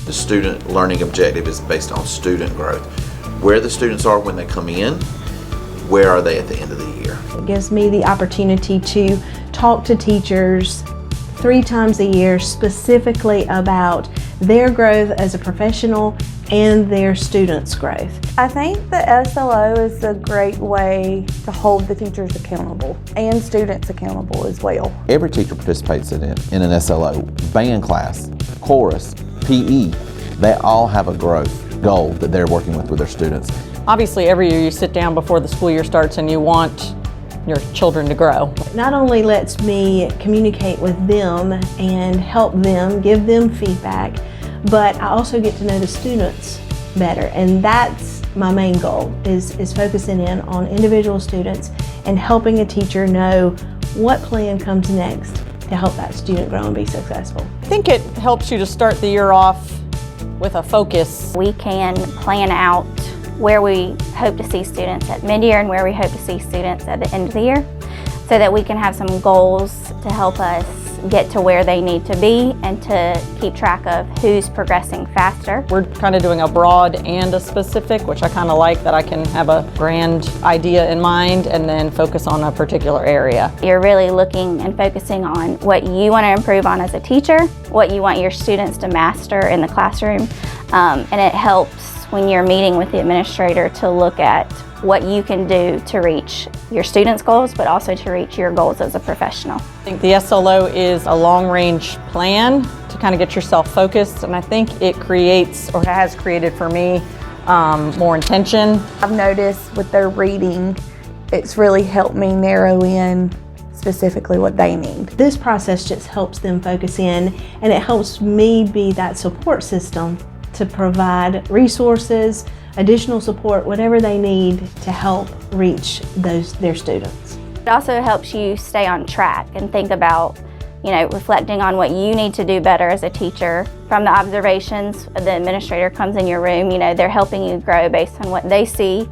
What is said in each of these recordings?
The student learning objective is based on student growth. Where the students are when they come in, where are they at the end of the year? It gives me the opportunity to talk to teachers 3 times a year specifically about their growth as a professional and their students' growth. I think the SLO is a great way to hold the teachers accountable and students accountable as well. Every teacher participates in an SLO. Band class, chorus, PE, they all have a growth goal that they're working with their students. Obviously, every year you sit down before the school year starts and you want your children to grow. It not only lets me communicate with them and help them, give them feedback, but I also get to know the students better, and that's my main goal, is focusing in on individual students and helping a teacher know what plan comes next to help that student grow and be successful. I think it helps you to start the year off with a focus. We can plan out where we hope to see students at mid-year and where we hope to see students at the end of the year, so that we can have some goals to help us get to where they need to be and to keep track of who's progressing faster. We're kind of doing a broad and a specific, which I kind of like, that I can have a grand idea in mind and then focus on a particular area. You're really looking and focusing on what you want to improve on as a teacher, what you want your students to master in the classroom, and it helps when you're meeting with the administrator to look at what you can do to reach your students' goals, but also to reach your goals as a professional. I think the SLO is a long-range plan to kind of get yourself focused, and I think it creates, or has created for me, more intention. I've noticed with their reading, it's really helped me narrow in specifically what they need. This process just helps them focus in, and it helps me be that support system to provide resources, additional support, whatever they need to help reach their students. It also helps you stay on track and think about, reflecting on what you need to do better as a teacher. From the observations, the administrator comes in your room, they're helping you grow based on what they see,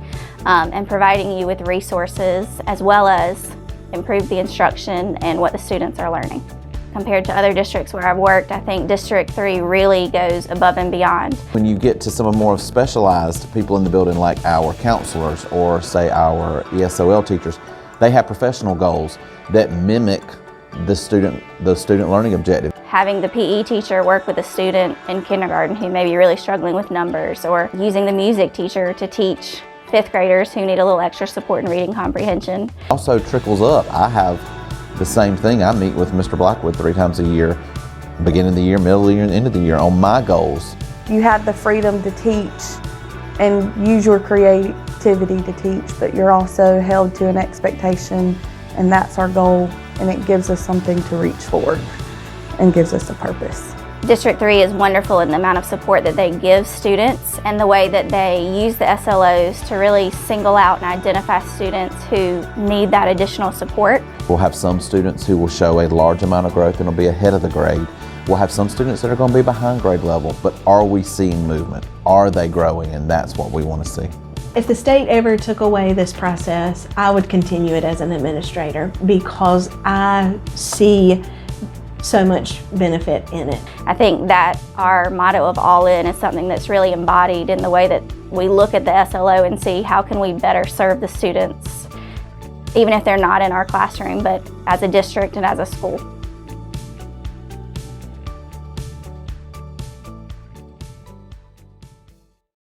and providing you with resources as well as improve the instruction and what the students are learning. Compared to other districts where I've worked, I think District 3 really goes above and beyond. When you get to some of more specialized people in the building, like our counselors or say our ESOL teachers, they have professional goals that mimic the student learning objective. Having the PE teacher work with a student in kindergarten who may be really struggling with numbers, or using the music teacher to teach 5th graders who need a little extra support in reading comprehension. Also trickles up. I have the same thing. I meet with Mr. Blackwood 3 times a year, beginning of the year, middle of the year, and end of the year on my goals. You have the freedom to teach and use your creativity to teach, but you're also held to an expectation, and that's our goal, and it gives us something to reach for and gives us a purpose. District 3 is wonderful in the amount of support that they give students and the way that they use the SLOs to really single out and identify students who need that additional support. We'll have some students who will show a large amount of growth and will be ahead of the grade. We'll have some students that are going to be behind grade level, but are we seeing movement? Are they growing? And that's what we want to see. If the state ever took away this process, I would continue it as an administrator because I see so much benefit in it. I think that our motto of All In is something that's really embodied in the way that we look at the SLO and see how can we better serve the students, even if they're not in our classroom, but as a district and as a school.